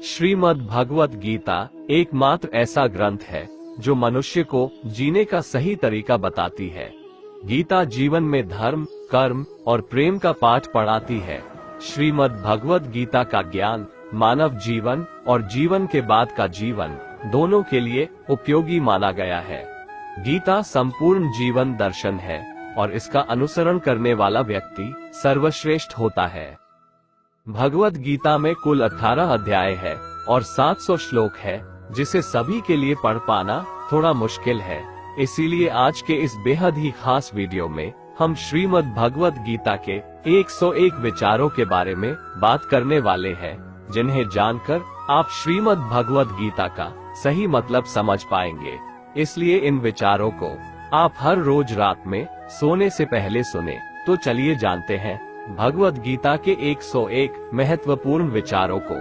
श्रीमद् भगवत गीता एकमात्र ऐसा ग्रंथ है जो मनुष्य को जीने का सही तरीका बताती है। गीता जीवन में धर्म, कर्म और प्रेम का पाठ पढ़ाती है। श्रीमद् भगवत गीता का ज्ञान मानव जीवन और जीवन के बाद का जीवन दोनों के लिए उपयोगी माना गया है। गीता संपूर्ण जीवन दर्शन है और इसका अनुसरण करने वाला व्यक्ति सर्वश्रेष्ठ होता है। भगवत गीता में कुल 18 अध्याय है और 700 श्लोक है, जिसे सभी के लिए पढ़ पाना थोड़ा मुश्किल है। इसीलिए आज के इस बेहद ही खास वीडियो में हम श्रीमद् भगवत गीता के 101 विचारों के बारे में बात करने वाले हैं, जिन्हें जानकर आप श्रीमद् भगवत गीता का सही मतलब समझ पाएंगे। इसलिए इन विचारों को आप हर रोज रात में सोने से पहले सुने। तो चलिए जानते हैं भगवत गीता के 101 महत्वपूर्ण विचारों को।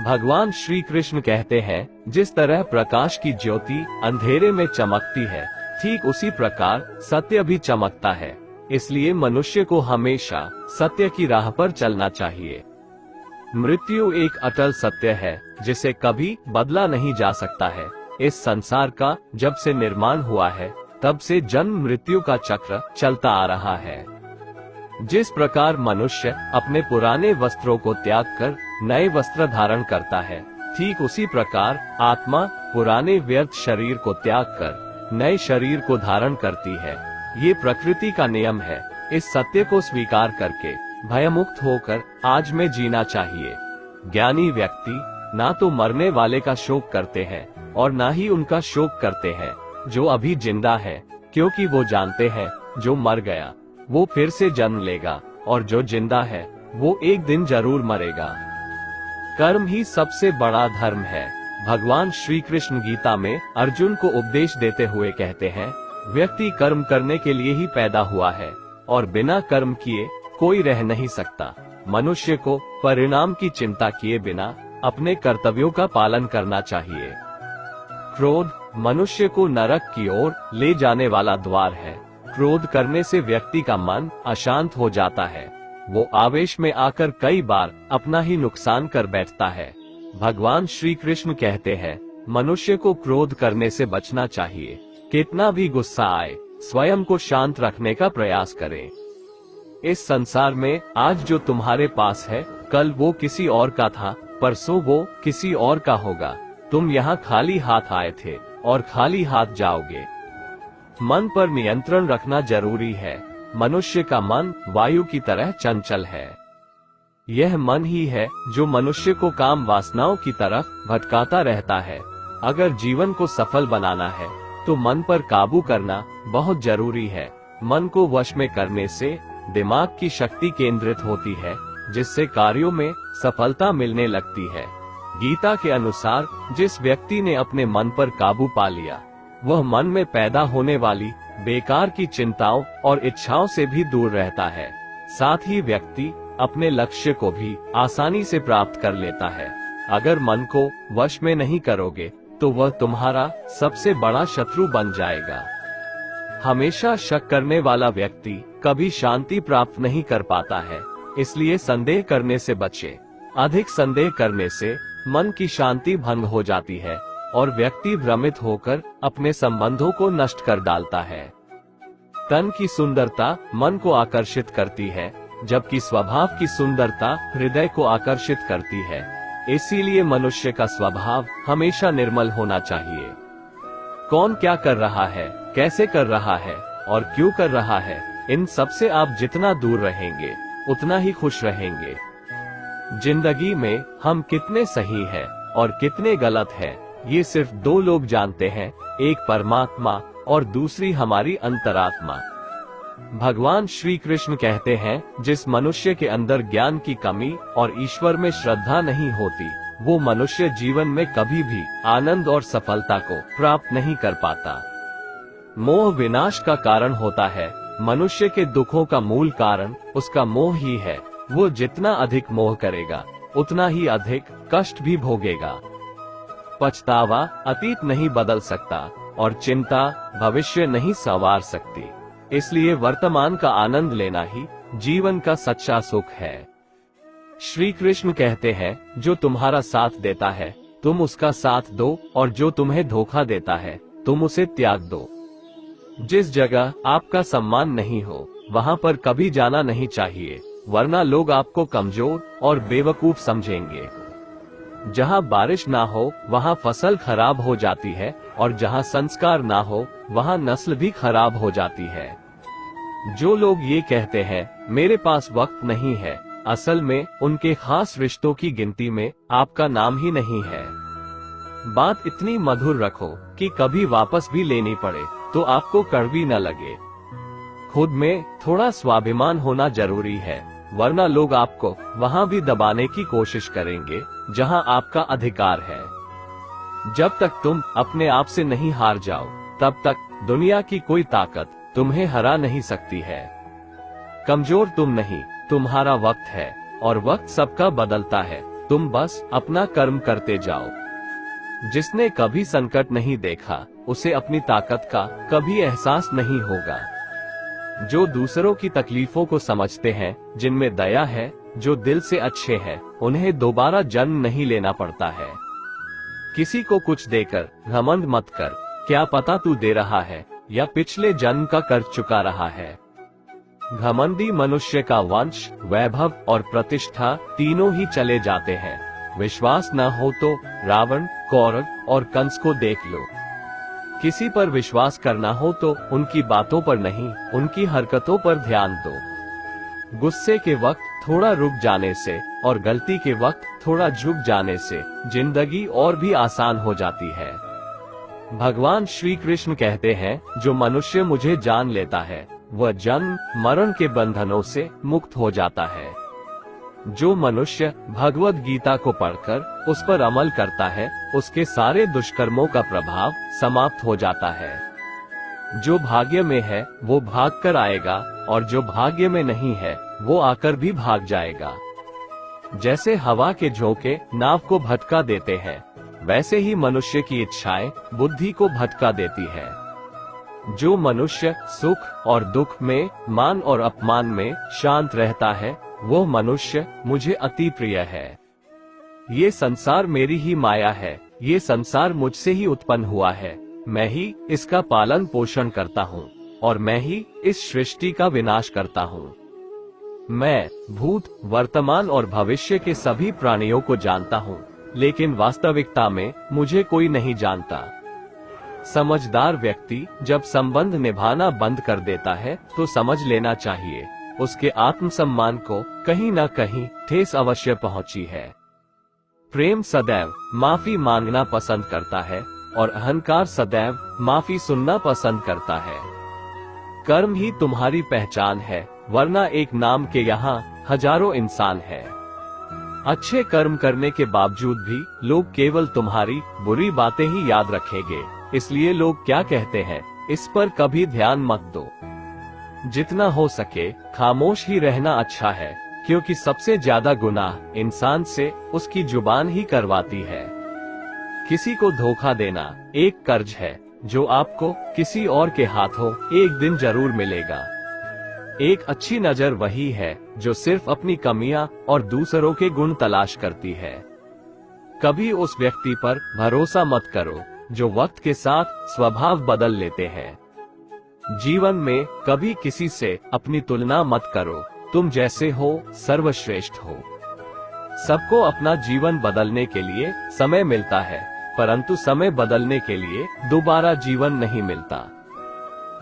भगवान श्री कृष्ण कहते हैं, जिस तरह प्रकाश की ज्योति अंधेरे में चमकती है, ठीक उसी प्रकार सत्य भी चमकता है। इसलिए मनुष्य को हमेशा सत्य की राह पर चलना चाहिए। मृत्यु एक अटल सत्य है जिसे कभी बदला नहीं जा सकता है। इस संसार का जब से निर्माण हुआ है, तब से जन्म मृत्यु का चक्र चलता आ रहा है। जिस प्रकार मनुष्य अपने पुराने वस्त्रों को त्याग कर नए वस्त्र धारण करता है, ठीक उसी प्रकार आत्मा पुराने व्यर्थ शरीर को त्याग कर नए शरीर को धारण करती है। ये प्रकृति का नियम है। इस सत्य को स्वीकार करके भयमुक्त होकर आज में जीना चाहिए। ज्ञानी व्यक्ति ना तो मरने वाले का शोक करते हैं और ना ही उनका शोक करते हैं जो अभी जिंदा है, क्योंकि वो जानते हैं जो मर गया वो फिर से जन्म लेगा और जो जिंदा है वो एक दिन जरूर मरेगा। कर्म ही सबसे बड़ा धर्म है। भगवान श्री कृष्ण गीता में अर्जुन को उपदेश देते हुए कहते हैं, व्यक्ति कर्म करने के लिए ही पैदा हुआ है और बिना कर्म किए कोई रह नहीं सकता। मनुष्य को परिणाम की चिंता किए बिना अपने कर्तव्यों का पालन करना चाहिए। क्रोध मनुष्य को नरक की ओर ले जाने वाला द्वार है। क्रोध करने से व्यक्ति का मन अशांत हो जाता है। वो आवेश में आकर कई बार अपना ही नुकसान कर बैठता है। भगवान श्री कृष्ण कहते हैं, मनुष्य को क्रोध करने से बचना चाहिए। कितना भी गुस्सा आए, स्वयं को शांत रखने का प्रयास करें। इस संसार में आज जो तुम्हारे पास है, कल वो किसी और का था, परसों वो किसी और का होगा। तुम यहाँ खाली हाथ आए थे और खाली हाथ जाओगे। मन पर नियंत्रण रखना जरूरी है। मनुष्य का मन वायु की तरह चंचल है। यह मन ही है जो मनुष्य को काम वासनाओं की तरफ भटकाता रहता है। अगर जीवन को सफल बनाना है तो मन पर काबू करना बहुत जरूरी है। मन को वश में करने से दिमाग की शक्ति केंद्रित होती है, जिससे कार्यों में सफलता मिलने लगती है। गीता के अनुसार जिस व्यक्ति ने अपने मन पर काबू पा लिया, वह मन में पैदा होने वाली बेकार की चिंताओं और इच्छाओं से भी दूर रहता है। साथ ही व्यक्ति अपने लक्ष्य को भी आसानी से प्राप्त कर लेता है। अगर मन को वश में नहीं करोगे तो वह तुम्हारा सबसे बड़ा शत्रु बन जाएगा। हमेशा शक करने वाला व्यक्ति कभी शांति प्राप्त नहीं कर पाता है। इसलिए संदेह करने से बचे। अधिक संदेह करने से मन की शांति भंग हो जाती है और व्यक्ति भ्रमित होकर अपने संबंधों को नष्ट कर डालता है। तन की सुंदरता मन को आकर्षित करती है, जबकि स्वभाव की सुंदरता हृदय को आकर्षित करती है। इसीलिए मनुष्य का स्वभाव हमेशा निर्मल होना चाहिए। कौन क्या कर रहा है, कैसे कर रहा है और क्यों कर रहा है, इन सब से आप जितना दूर रहेंगे उतना ही खुश रहेंगे। जिंदगी में हम कितने सही हैं और कितने गलत हैं, ये सिर्फ दो लोग जानते हैं, एक परमात्मा और दूसरी हमारी अंतरात्मा। भगवान श्री कृष्ण कहते हैं, जिस मनुष्य के अंदर ज्ञान की कमी और ईश्वर में श्रद्धा नहीं होती, वो मनुष्य जीवन में कभी भी आनंद और सफलता को प्राप्त नहीं कर पाता। मोह विनाश का कारण होता है। मनुष्य के दुखों का मूल कारण उसका मोह ही है। वो जितना अधिक मोह करेगा उतना ही अधिक कष्ट भी भोगेगा। पछतावा अतीत नहीं बदल सकता और चिंता भविष्य नहीं संवार सकती। इसलिए वर्तमान का आनंद लेना ही जीवन का सच्चा सुख है। श्री कृष्ण कहते हैं, जो तुम्हारा साथ देता है तुम उसका साथ दो, और जो तुम्हें धोखा देता है तुम उसे त्याग दो। जिस जगह आपका सम्मान नहीं हो वहां पर कभी जाना नहीं चाहिए, वरना लोग आपको कमजोर और बेवकूफ समझेंगे। जहां बारिश ना हो वहां फसल खराब हो जाती है, और जहां संस्कार ना हो वहां नस्ल भी खराब हो जाती है। जो लोग ये कहते हैं मेरे पास वक्त नहीं है, असल में उनके खास रिश्तों की गिनती में आपका नाम ही नहीं है। बात इतनी मधुर रखो कि कभी वापस भी लेनी पड़े तो आपको कड़वी न लगे। खुद में थोड़ा स्वाभिमान होना जरूरी है, वरना लोग आपको वहां भी दबाने की कोशिश करेंगे जहां आपका अधिकार है। जब तक तुम अपने आप से नहीं हार जाओ तब तक दुनिया की कोई ताकत तुम्हें हरा नहीं सकती है। कमजोर तुम नहीं, तुम्हारा वक्त है, और वक्त सबका बदलता है, तुम बस अपना कर्म करते जाओ। जिसने कभी संकट नहीं देखा उसे अपनी ताकत का कभी एहसास नहीं होगा। जो दूसरों की तकलीफों को समझते हैं, जिनमें दया है, जो दिल से अच्छे हैं, उन्हें दोबारा जन्म नहीं लेना पड़ता है। किसी को कुछ देकर घमंड मत कर, क्या पता तू दे रहा है या पिछले जन्म का कर्ज चुका रहा है। घमंडी मनुष्य का वंश, वैभव और प्रतिष्ठा तीनों ही चले जाते हैं। विश्वास न हो तो रावण, कौरव और कंस को देख लो। किसी पर विश्वास करना हो तो उनकी बातों पर नहीं, उनकी हरकतों पर ध्यान दो। गुस्से के वक्त थोड़ा रुक जाने से और गलती के वक्त थोड़ा झुक जाने से जिंदगी और भी आसान हो जाती है। भगवान श्री कृष्ण कहते हैं, जो मनुष्य मुझे जान लेता है वह जन्म मरण के बंधनों से मुक्त हो जाता है। जो मनुष्य भगवद गीता को पढ़कर उस पर अमल करता है उसके सारे दुष्कर्मों का प्रभाव समाप्त हो जाता है। जो भाग्य में है वो भाग कर आएगा, और जो भाग्य में नहीं है वो आकर भी भाग जाएगा। जैसे हवा के झोंके नाव को भटका देते हैं, वैसे ही मनुष्य की इच्छाएं बुद्धि को भटका देती है। जो मनुष्य सुख और दुख में, मान और अपमान में शांत रहता है, वो मनुष्य मुझे अति प्रिय है। ये संसार मेरी ही माया है, ये संसार मुझसे ही उत्पन्न हुआ है, मैं ही इसका पालन पोषण करता हूँ, और मैं ही इस सृष्टि का विनाश करता हूँ। मैं भूत, वर्तमान और भविष्य के सभी प्राणियों को जानता हूँ, लेकिन वास्तविकता में मुझे कोई नहीं जानता। समझदार व्यक्ति जब संबंध निभाना बंद कर देता है तो समझ लेना चाहिए उसके आत्मसम्मान को कहीं न कहीं ठेस अवश्य पहुंची है। प्रेम सदैव माफी मांगना पसंद करता है, और अहंकार सदैव माफी सुनना पसंद करता है। कर्म ही तुम्हारी पहचान है, वरना एक नाम के यहाँ हजारों इंसान है। अच्छे कर्म करने के बावजूद भी लोग केवल तुम्हारी बुरी बातें ही याद रखेंगे, इसलिए लोग क्या कहते हैं इस पर कभी ध्यान मत दो। जितना हो सके खामोश ही रहना अच्छा है, क्योंकि सबसे ज्यादा गुनाह इंसान से उसकी जुबान ही करवाती है। किसी को धोखा देना एक कर्ज है जो आपको किसी और के हाथों एक दिन जरूर मिलेगा। एक अच्छी नजर वही है जो सिर्फ अपनी कमियां और दूसरों के गुण तलाश करती है। कभी उस व्यक्ति पर भरोसा मत करो जो वक्त के साथ स्वभाव बदल लेते हैं। जीवन में कभी किसी से अपनी तुलना मत करो, तुम जैसे हो सर्वश्रेष्ठ हो। सबको अपना जीवन बदलने के लिए समय मिलता है, परंतु समय बदलने के लिए दोबारा जीवन नहीं मिलता।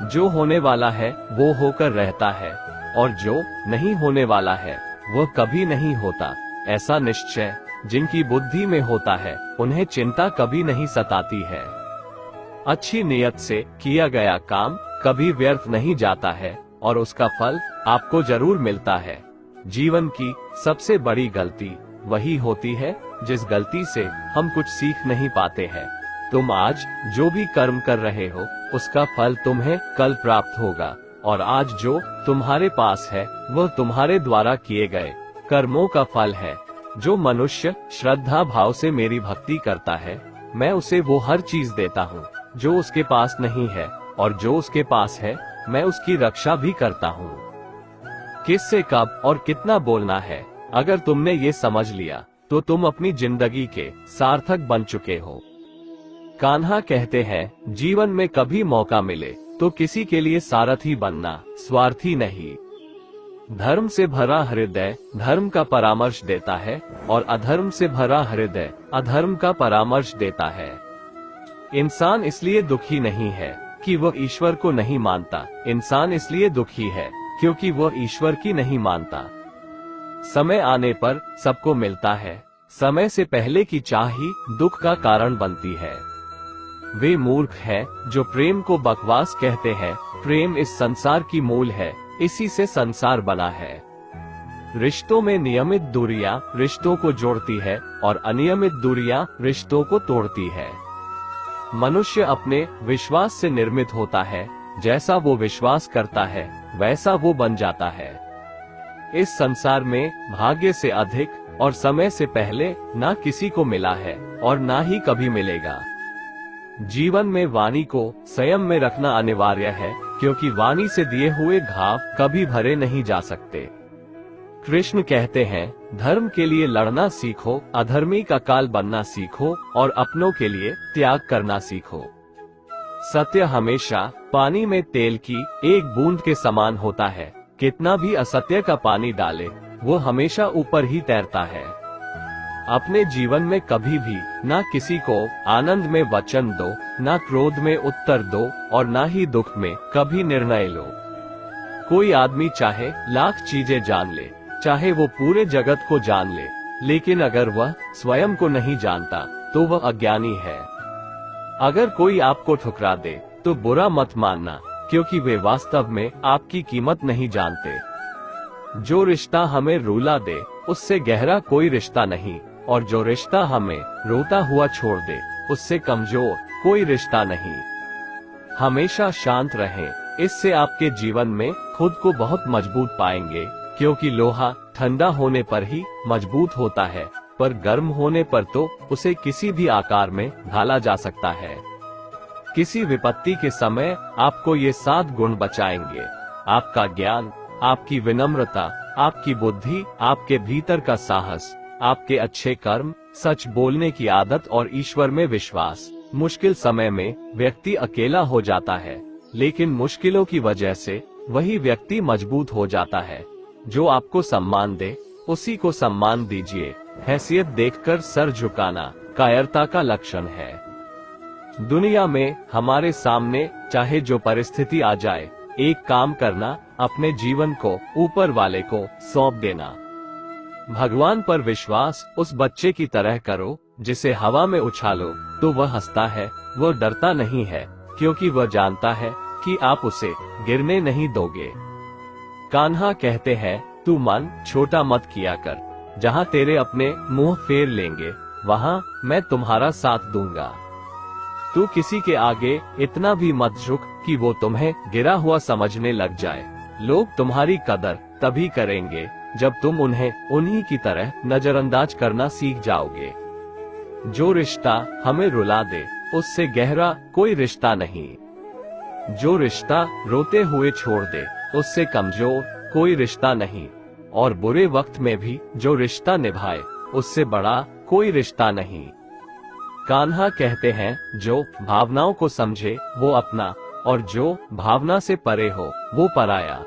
जो होने वाला है वो होकर रहता है, और जो नहीं होने वाला है वह कभी नहीं होता। ऐसा निश्चय जिनकी बुद्धि में होता है उन्हें चिंता कभी नहीं सताती है। अच्छी नियत से किया गया काम कभी व्यर्थ नहीं जाता है, और उसका फल आपको जरूर मिलता है। जीवन की सबसे बड़ी गलती वही होती है जिस गलती से हम कुछ सीख नहीं पाते हैं। तुम आज जो भी कर्म कर रहे हो उसका फल तुम्हें कल प्राप्त होगा, और आज जो तुम्हारे पास है वह तुम्हारे द्वारा किए गए कर्मों का फल है। जो मनुष्य श्रद्धा भाव से मेरी भक्ति करता है, मैं उसे वो हर चीज देता हूँ जो उसके पास नहीं है, और जो उसके पास है मैं उसकी रक्षा भी करता हूँ। किससे कब और कितना बोलना है अगर तुमने ये समझ लिया तो तुम अपनी जिंदगी के सार्थक बन चुके हो। कान्हा कहते हैं, जीवन में कभी मौका मिले तो किसी के लिए सारथी बनना, स्वार्थी नहीं। धर्म से भरा हृदय धर्म का परामर्श देता है और अधर्म से भरा हृदय अधर्म का परामर्श देता है। इंसान इसलिए दुखी नहीं है कि वह ईश्वर को नहीं मानता, इंसान इसलिए दुखी है क्योंकि वह ईश्वर की नहीं मानता। समय आने पर सबको मिलता है, समय से पहले की चाह ही दुख का कारण बनती है। वे मूर्ख हैं जो प्रेम को बकवास कहते हैं। प्रेम इस संसार की मूल है, इसी से संसार बना है। रिश्तों में नियमित दूरियां रिश्तों को जोड़ती है और अनियमित दूरियां रिश्तों को तोड़ती है। मनुष्य अपने विश्वास से निर्मित होता है, जैसा वो विश्वास करता है वैसा वो बन जाता है। इस संसार में भाग्य से अधिक और समय से पहले ना किसी को मिला है और ना ही कभी मिलेगा। जीवन में वाणी को संयम में रखना अनिवार्य है, क्योंकि वाणी से दिए हुए घाव कभी भरे नहीं जा सकते। कृष्ण कहते हैं, धर्म के लिए लड़ना सीखो, अधर्मी का काल बनना सीखो और अपनों के लिए त्याग करना सीखो। सत्य हमेशा पानी में तेल की एक बूंद के समान होता है। कितना भी असत्य का पानी डाले वो हमेशा ऊपर ही तैरता है। अपने जीवन में कभी भी ना किसी को आनंद में वचन दो, ना क्रोध में उत्तर दो और ना ही दुख में कभी निर्णय लो। कोई आदमी चाहे लाख चीजें जान ले, चाहे वो पूरे जगत को जान ले, लेकिन अगर वह स्वयं को नहीं जानता तो वह अज्ञानी है। अगर कोई आपको ठुकरा दे तो बुरा मत मानना, क्योंकि वे वास्तव में आपकी कीमत नहीं जानते। जो रिश्ता हमें रुला दे उससे गहरा कोई रिश्ता नहीं, और जो रिश्ता हमें रोता हुआ छोड़ दे उससे कमजोर कोई रिश्ता नहीं। हमेशा शांत रहें, इससे आपके जीवन में खुद को बहुत मजबूत पाएंगे, क्योंकि लोहा ठंडा होने पर ही मजबूत होता है, पर गर्म होने पर तो उसे किसी भी आकार में ढाला जा सकता है। किसी विपत्ति के समय आपको ये 7 गुण बचाएंगे: आपका ज्ञान, आपकी विनम्रता, आपकी बुद्धि, आपके भीतर का साहस, आपके अच्छे कर्म, सच बोलने की आदत और ईश्वर में विश्वास। मुश्किल समय में व्यक्ति अकेला हो जाता है, लेकिन मुश्किलों की वजह से वही व्यक्ति मजबूत हो जाता है। जो आपको सम्मान दे उसी को सम्मान दीजिए। हैसियत देखकर सर झुकाना कायरता का लक्षण है। दुनिया में हमारे सामने चाहे जो परिस्थिति आ जाए, एक काम करना, अपने जीवन को ऊपर वाले को सौंप देना। भगवान पर विश्वास उस बच्चे की तरह करो जिसे हवा में उछालो तो वह हंसता है, वह डरता नहीं है, क्योंकि वह जानता है कि आप उसे गिरने नहीं दोगे। कान्हा कहते हैं, तू मन छोटा मत किया कर, जहाँ तेरे अपने मुंह फेर लेंगे वहाँ मैं तुम्हारा साथ दूंगा। तू किसी के आगे इतना भी मत झुक कि वो तुम्हें गिरा हुआ समझने लग जाए। लोग तुम्हारी कदर तभी करेंगे जब तुम उन्हें उन्हीं की तरह नजरअंदाज करना सीख जाओगे। जो रिश्ता हमें रुला दे उससे गहरा कोई रिश्ता नहीं। जो रिश्ता रोते हुए छोड़ दे उससे कमजोर कोई रिश्ता नहीं, और बुरे वक्त में भी जो रिश्ता निभाए उससे बड़ा कोई रिश्ता नहीं। कान्हा कहते हैं, जो भावनाओं को समझे वो अपना, और जो भावना से परे हो वो पराया।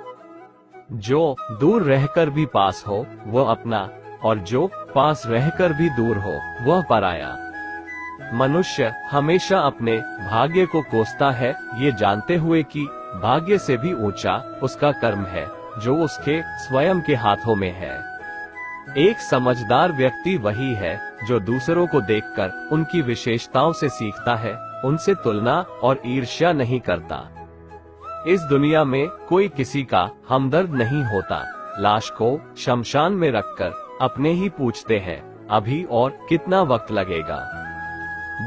जो दूर रहकर भी पास हो वह अपना, और जो पास रहकर भी दूर हो वह पराया। मनुष्य हमेशा अपने भाग्य को कोसता है, ये जानते हुए कि भाग्य से भी ऊंचा उसका कर्म है जो उसके स्वयं के हाथों में है। एक समझदार व्यक्ति वही है जो दूसरों को देखकर उनकी विशेषताओं से सीखता है, उनसे तुलना और ईर्ष्या नहीं करता। इस दुनिया में कोई किसी का हमदर्द नहीं होता। लाश को शमशान में रखकर अपने ही पूछते हैं, अभी और कितना वक्त लगेगा।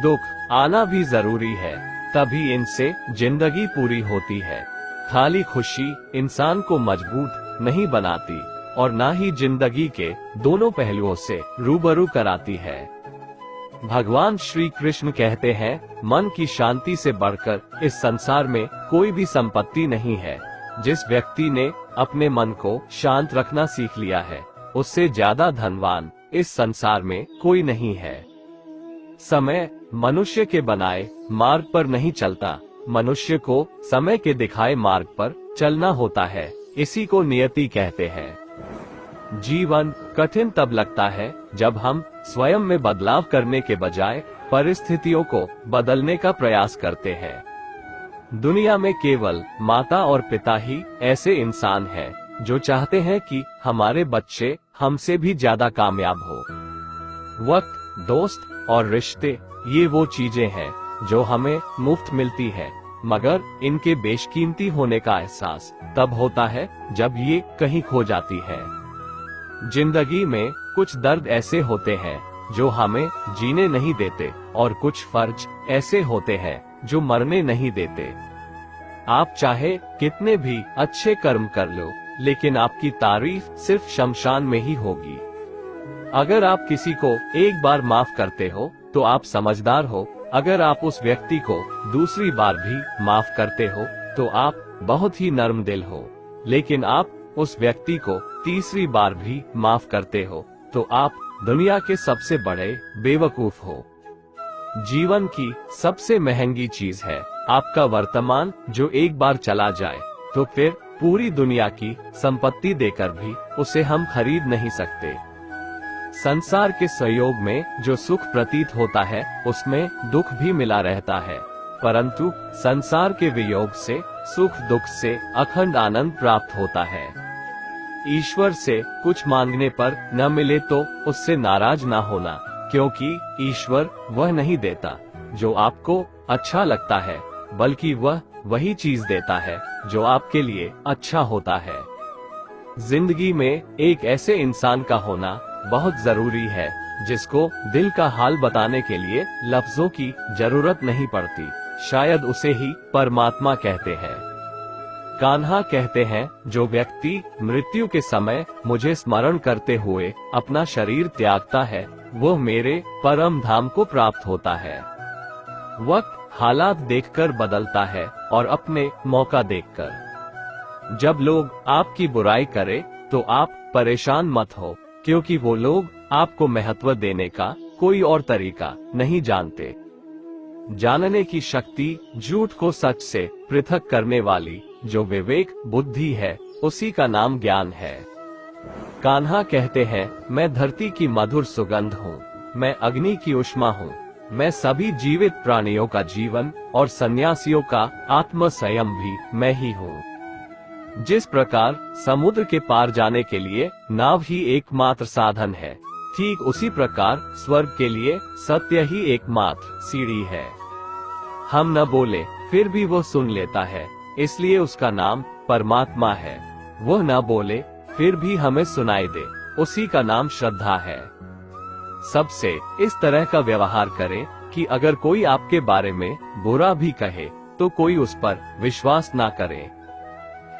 दुख आना भी जरूरी है, तभी इनसे जिंदगी पूरी होती है। खाली खुशी इंसान को मजबूत नहीं बनाती और ना ही जिंदगी के दोनों पहलुओं से रूबरू कराती है। भगवान श्री कृष्ण कहते हैं, मन की शांति से बढ़कर इस संसार में कोई भी संपत्ति नहीं है। जिस व्यक्ति ने अपने मन को शांत रखना सीख लिया है उससे ज्यादा धनवान इस संसार में कोई नहीं है। समय मनुष्य के बनाए मार्ग पर नहीं चलता, मनुष्य को समय के दिखाए मार्ग पर चलना होता है। इसी को नियति कहते हैं। जीवन कठिन तब लगता है जब हम स्वयं में बदलाव करने के बजाय परिस्थितियों को बदलने का प्रयास करते हैं। दुनिया में केवल माता और पिता ही ऐसे इंसान हैं जो चाहते हैं कि हमारे बच्चे हमसे भी ज्यादा कामयाब हो। वक्त, दोस्त और रिश्ते ये वो चीजें हैं जो हमें मुफ्त मिलती है, मगर इनके बेशकीमती होने का एहसास तब होता है जब ये कहीं खो जाती है। जिंदगी में कुछ दर्द ऐसे होते हैं जो हमें जीने नहीं देते और कुछ फर्ज ऐसे होते हैं जो मरने नहीं देते। आप चाहे कितने भी अच्छे कर्म कर लो, लेकिन आपकी तारीफ सिर्फ शमशान में ही होगी। अगर आप किसी को एक बार माफ करते हो तो आप समझदार हो। अगर आप उस व्यक्ति को दूसरी बार भी माफ करते हो तो आप बहुत ही नर्म दिल हो। लेकिन आप उस व्यक्ति को तीसरी बार भी माफ करते हो तो आप दुनिया के सबसे बड़े बेवकूफ हो। जीवन की सबसे महंगी चीज है आपका वर्तमान, जो एक बार चला जाए तो फिर पूरी दुनिया की संपत्ति देकर भी उसे हम खरीद नहीं सकते। संसार के सहयोग में जो सुख प्रतीत होता है उसमें दुख भी मिला रहता है, परंतु संसार के वियोग से सुख दुख से अखंड आनंद प्राप्त होता है। ईश्वर से कुछ मांगने पर न मिले तो उससे नाराज ना होना, क्योंकि ईश्वर वह नहीं देता जो आपको अच्छा लगता है, बल्कि वह वही चीज देता है जो आपके लिए अच्छा होता है। जिंदगी में एक ऐसे इंसान का होना बहुत जरूरी है जिसको दिल का हाल बताने के लिए लफ्जों की जरूरत नहीं पड़ती। शायद उसे ही परमात्मा कहते हैं। कान्हा कहते हैं, जो व्यक्ति मृत्यु के समय मुझे स्मरण करते हुए अपना शरीर त्यागता है वो मेरे परम धाम को प्राप्त होता है। वक्त हालात देखकर बदलता है और अपने मौका देखकर। जब लोग आपकी बुराई करें तो आप परेशान मत हो, क्योंकि वो लोग आपको महत्व देने का कोई और तरीका नहीं जानते। जानने की शक्ति झूठ को सच से पृथक करने वाली जो विवेक बुद्धि है उसी का नाम ज्ञान है। कान्हा कहते हैं, मैं धरती की मधुर सुगंध हूँ, मैं अग्नि की उष्मा हूँ, मैं सभी जीवित प्राणियों का जीवन और सन्यासियों का आत्म संयम भी मैं ही हूँ। जिस प्रकार समुद्र के पार जाने के लिए नाव ही एकमात्र साधन है, ठीक उसी प्रकार स्वर्ग के लिए सत्य ही एकमात्र सीढ़ी है। हम न बोले फिर भी वो सुन लेता है, इसलिए उसका नाम परमात्मा है। वह न बोले फिर भी हमें सुनाई दे, उसी का नाम श्रद्धा है। सबसे इस तरह का व्यवहार करें कि अगर कोई आपके बारे में बुरा भी कहे तो कोई उस पर विश्वास ना करे।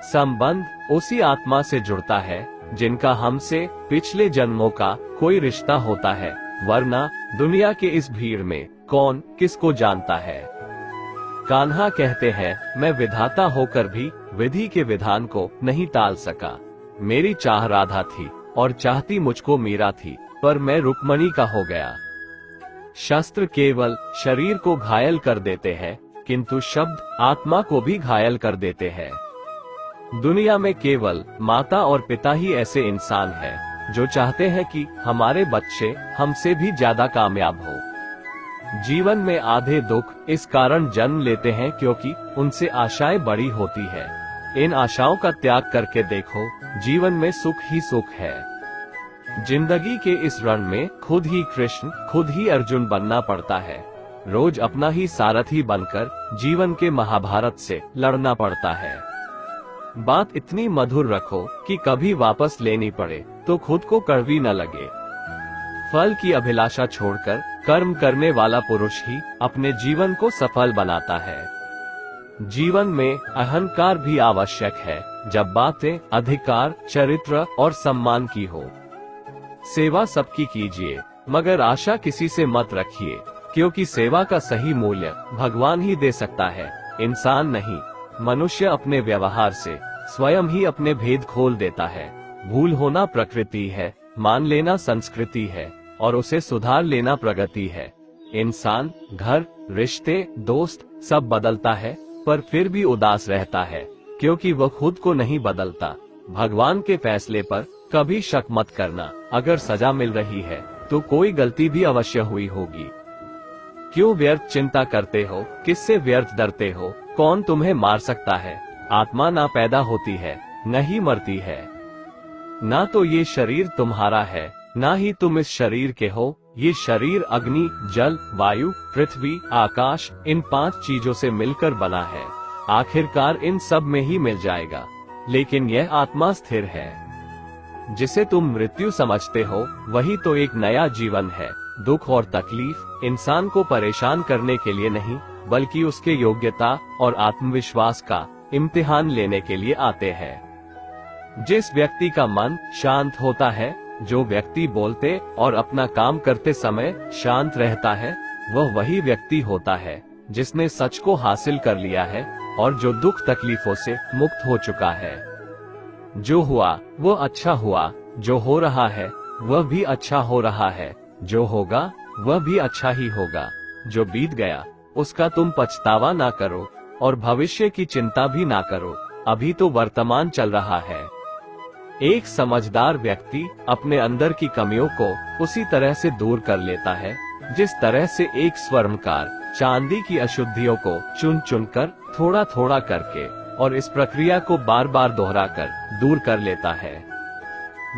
संबंध उसी आत्मा से जुड़ता है जिनका हमसे पिछले जन्मों का कोई रिश्ता होता है, वरना दुनिया के इस भीड़ में कौन किसको जानता है। कान्हा कहते हैं, मैं विधाता होकर भी विधि के विधान को नहीं टाल सका। मेरी चाह राधा थी और चाहती मुझको मीरा थी, पर मैं रुक्मणी का हो गया। शस्त्र केवल शरीर को घायल कर देते हैं, किंतु शब्द आत्मा को भी घायल कर देते हैं। दुनिया में केवल माता और पिता ही ऐसे इंसान हैं जो चाहते हैं कि हमारे बच्चे हमसे भी ज्यादा कामयाब हो। जीवन में आधे दुख इस कारण जन्म लेते हैं क्योंकि उनसे आशाएं बड़ी होती है। इन आशाओं का त्याग करके देखो, जीवन में सुख ही सुख है। जिंदगी के इस रण में खुद ही कृष्ण, खुद ही अर्जुन बनना पड़ता है। रोज अपना ही सारथी बनकर जीवन के महाभारत से लड़ना पड़ता है। बात इतनी मधुर रखो कि कभी वापस लेनी पड़े तो खुद को कड़वी न लगे। फल की अभिलाषा छोड़कर कर्म करने वाला पुरुष ही अपने जीवन को सफल बनाता है। जीवन में अहंकार भी आवश्यक है जब बातें अधिकार, चरित्र और सम्मान की हो। सेवा सबकी कीजिए, मगर आशा किसी से मत रखिए, क्योंकि सेवा का सही मूल्य भगवान ही दे सकता है, इंसान नहीं। मनुष्य अपने व्यवहार से स्वयं ही अपने भेद खोल देता है। भूल होना प्रकृति है, मान लेना संस्कृति है और उसे सुधार लेना प्रगति है। इंसान घर, रिश्ते, दोस्त सब बदलता है पर फिर भी उदास रहता है क्योंकि वह खुद को नहीं बदलता। भगवान के फैसले पर कभी शक मत करना। अगर सजा मिल रही है तो कोई गलती भी अवश्य हुई होगी। क्यों व्यर्थ चिंता करते हो? किससे व्यर्थ डरते हो? कौन तुम्हें मार सकता है? आत्मा ना पैदा होती है न ही मरती है। ना तो ये शरीर तुम्हारा है ना ही तुम इस शरीर के हो। ये शरीर अग्नि, जल, वायु, पृथ्वी, आकाश इन 5 चीजों से मिलकर बना है। आखिरकार इन सब में ही मिल जाएगा। लेकिन यह आत्मा स्थिर है। जिसे तुम मृत्यु समझते हो वही तो एक नया जीवन है। दुख और तकलीफ इंसान को परेशान करने के लिए नहीं बल्कि उसके योग्यता और आत्मविश्वास का इम्तिहान लेने के लिए आते हैं। जिस व्यक्ति का मन शांत होता है, जो व्यक्ति बोलते और अपना काम करते समय शांत रहता है, वह वही व्यक्ति होता है जिसने सच को हासिल कर लिया है और जो दुख तकलीफों से मुक्त हो चुका है। जो हुआ वो अच्छा हुआ, जो हो रहा है वह भी अच्छा हो रहा है, जो होगा वह भी अच्छा ही होगा। जो बीत गया उसका तुम पछतावा ना करो और भविष्य की चिंता भी ना करो। अभी तो वर्तमान चल रहा है। एक समझदार व्यक्ति अपने अंदर की कमियों को उसी तरह से दूर कर लेता है जिस तरह से एक स्वर्णकार चांदी की अशुद्धियों को चुन चुनकर थोड़ा थोड़ा करके और इस प्रक्रिया को बार बार दोहराकर दूर कर लेता है।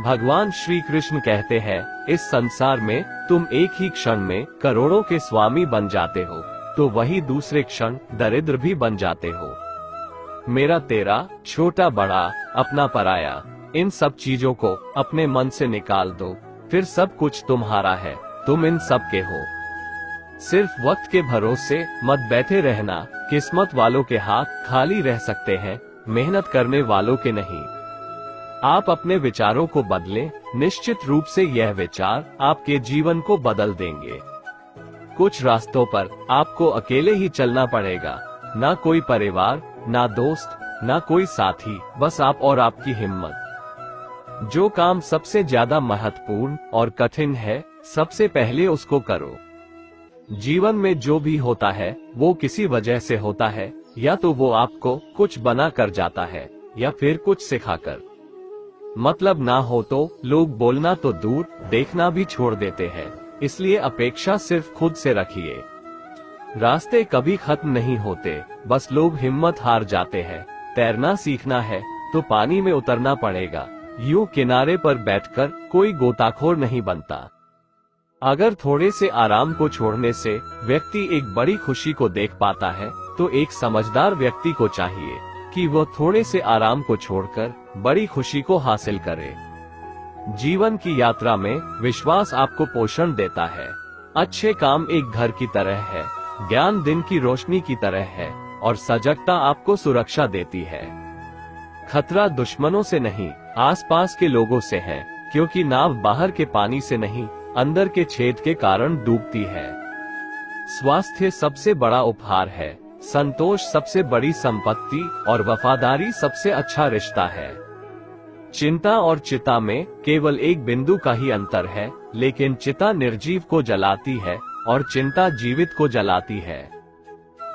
भगवान श्री कृष्ण कहते हैं, इस संसार में तुम एक ही क्षण में करोड़ों के स्वामी बन जाते हो तो वही दूसरे क्षण दरिद्र भी बन जाते हो। मेरा तेरा, छोटा बड़ा, अपना पराया, इन सब चीजों को अपने मन से निकाल दो, फिर सब कुछ तुम्हारा है, तुम इन सब के हो। सिर्फ वक्त के भरोसे मत बैठे रहना। किस्मत वालों के हाथ खाली रह सकते हैं, मेहनत करने वालों के नहीं। आप अपने विचारों को बदलें, निश्चित रूप से यह विचार आपके जीवन को बदल देंगे। कुछ रास्तों पर आपको अकेले ही चलना पड़ेगा। ना कोई परिवार, ना दोस्त, ना कोई साथी, बस आप और आपकी हिम्मत। जो काम सबसे ज्यादा महत्वपूर्ण और कठिन है, सबसे पहले उसको करो। जीवन में जो भी होता है वो किसी वजह से होता है, या तो वो आपको कुछ बना कर जाता है या फिर कुछ सिखाकर। मतलब ना हो तो लोग बोलना तो दूर, देखना भी छोड़ देते हैं। इसलिए अपेक्षा सिर्फ खुद से रखिए। रास्ते कभी खत्म नहीं होते, बस लोग हिम्मत हार जाते हैं। तैरना सीखना है तो पानी में उतरना पड़ेगा। यूं किनारे पर बैठकर कोई गोताखोर नहीं बनता। अगर थोड़े से आराम को छोड़ने से व्यक्ति एक बड़ी खुशी को देख पाता है, तो एक समझदार व्यक्ति को चाहिए कि वह थोड़े से आराम को छोड़कर बड़ी खुशी को हासिल करे। जीवन की यात्रा में विश्वास आपको पोषण देता है। अच्छे काम एक घर की तरह है, ज्ञान दिन की रोशनी की तरह है और सजगता आपको सुरक्षा देती है। खतरा दुश्मनों से नहीं, आसपास के लोगों से है, क्योंकि नाव बाहर के पानी से नहीं, अंदर के छेद के कारण डूबती है। स्वास्थ्य सबसे बड़ा उपहार है, संतोष सबसे बड़ी संपत्ति और वफादारी सबसे अच्छा रिश्ता है। चिंता और चिता में केवल एक बिंदु का ही अंतर है, लेकिन चिता निर्जीव को जलाती है और चिंता जीवित को जलाती है।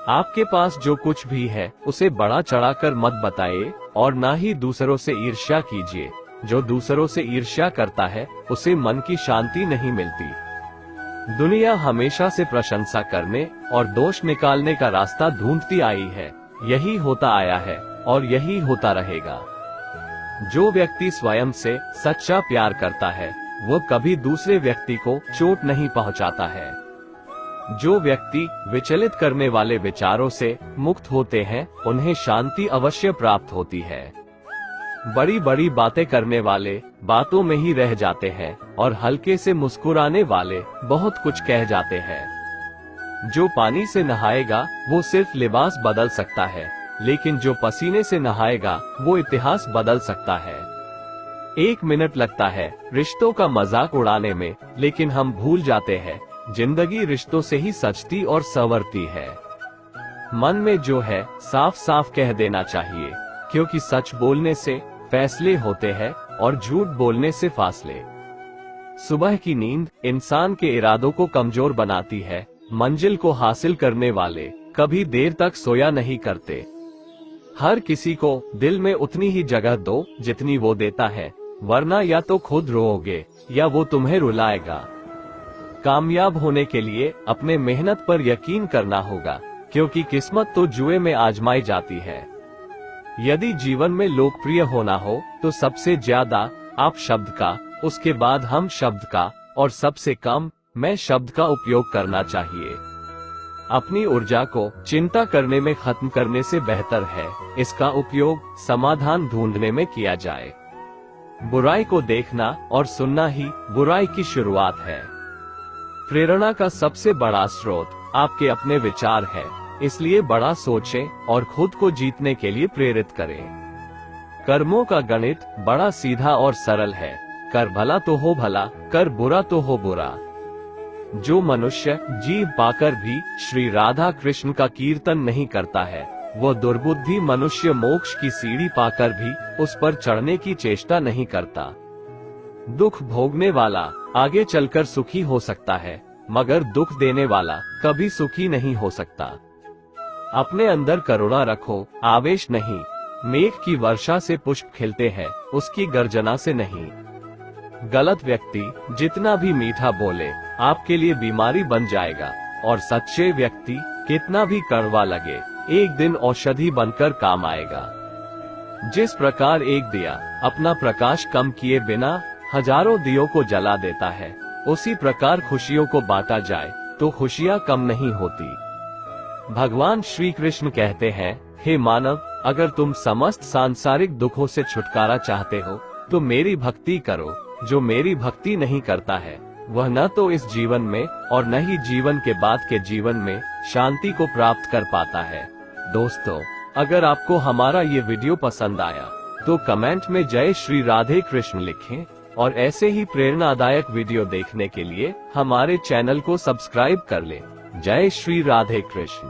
आपके पास जो कुछ भी है उसे बढ़ा चढ़ाकर मत बताइए और ना ही दूसरों से ईर्ष्या कीजिए। जो दूसरों से ईर्ष्या करता है उसे मन की शांति नहीं मिलती। दुनिया हमेशा से प्रशंसा करने और दोष निकालने का रास्ता ढूंढती आई है। यही होता आया है और यही होता रहेगा। जो व्यक्ति स्वयं से सच्चा प्यार करता है वह कभी दूसरे व्यक्ति को चोट नहीं पहुंचाता है। जो व्यक्ति विचलित करने वाले विचारों से मुक्त होते हैं उन्हें शांति अवश्य प्राप्त होती है। बड़ी बड़ी बातें करने वाले बातों में ही रह जाते हैं और हल्के से मुस्कुराने वाले बहुत कुछ कह जाते हैं। जो पानी से नहाएगा वो सिर्फ लिबास बदल सकता है, लेकिन जो पसीने से नहाएगा वो इतिहास बदल सकता है। 1 मिनट लगता है रिश्तों का मजाक उड़ाने में, लेकिन हम भूल जाते हैं जिंदगी रिश्तों से ही सजती और संवरती है। मन में जो है साफ साफ कह देना चाहिए, क्योंकि सच बोलने से फैसले होते हैं और झूठ बोलने से फासले। सुबह की नींद इंसान के इरादों को कमजोर बनाती है। मंजिल को हासिल करने वाले कभी देर तक सोया नहीं करते। हर किसी को दिल में उतनी ही जगह दो जितनी वो देता है, वरना या तो खुद रोओगे या वो तुम्हें रुलाएगा। कामयाब होने के लिए अपने मेहनत पर यकीन करना होगा, क्योंकि किस्मत तो जुए में आजमाई जाती है। यदि जीवन में लोकप्रिय होना हो तो सबसे ज्यादा आप शब्द का, उसके बाद हम शब्द का और सबसे कम मैं शब्द का उपयोग करना चाहिए। अपनी ऊर्जा को चिंता करने में खत्म करने से बेहतर है इसका उपयोग समाधान ढूंढने में किया जाए। बुराई को देखना और सुनना ही बुराई की शुरुआत है। प्रेरणा का सबसे बड़ा स्रोत आपके अपने विचार है, इसलिए बड़ा सोचें और खुद को जीतने के लिए प्रेरित करें। कर्मों का गणित बड़ा सीधा और सरल है। कर भला तो हो भला, कर बुरा तो हो बुरा। जो मनुष्य जीव पाकर भी श्री राधा कृष्ण का कीर्तन नहीं करता है, वो दुर्बुद्धि मनुष्य मोक्ष की सीढ़ी पाकर भी उस पर चढ़ने की चेष्टा नहीं करता। दुख भोगने वाला आगे चलकर सुखी हो सकता है, मगर दुख देने वाला कभी सुखी नहीं हो सकता। अपने अंदर करुणा रखो, आवेश नहीं। मेघ की वर्षा से पुष्प खिलते हैं, उसकी गर्जना से नहीं। गलत व्यक्ति जितना भी मीठा बोले आपके लिए बीमारी बन जाएगा, और सच्चे व्यक्ति कितना भी कड़वा लगे एक दिन औषधि बनकर काम आएगा। जिस प्रकार एक दिया अपना प्रकाश कम किए बिना हजारों दियों को जला देता है, उसी प्रकार खुशियों को बांटा जाए तो खुशियां कम नहीं होती। भगवान श्री कृष्ण कहते हैं, हे मानव, अगर तुम समस्त सांसारिक दुखों से छुटकारा चाहते हो तो मेरी भक्ति करो। जो मेरी भक्ति नहीं करता है वह न तो इस जीवन में और न ही जीवन के बाद के जीवन में शांति को प्राप्त कर पाता है। दोस्तों, अगर आपको हमारा ये वीडियो पसंद आया तो कमेंट में जय श्री राधे कृष्ण लिखें, और ऐसे ही प्रेरणादायक वीडियो देखने के लिए हमारे चैनल को सब्सक्राइब कर लें। जय श्री राधे कृष्ण।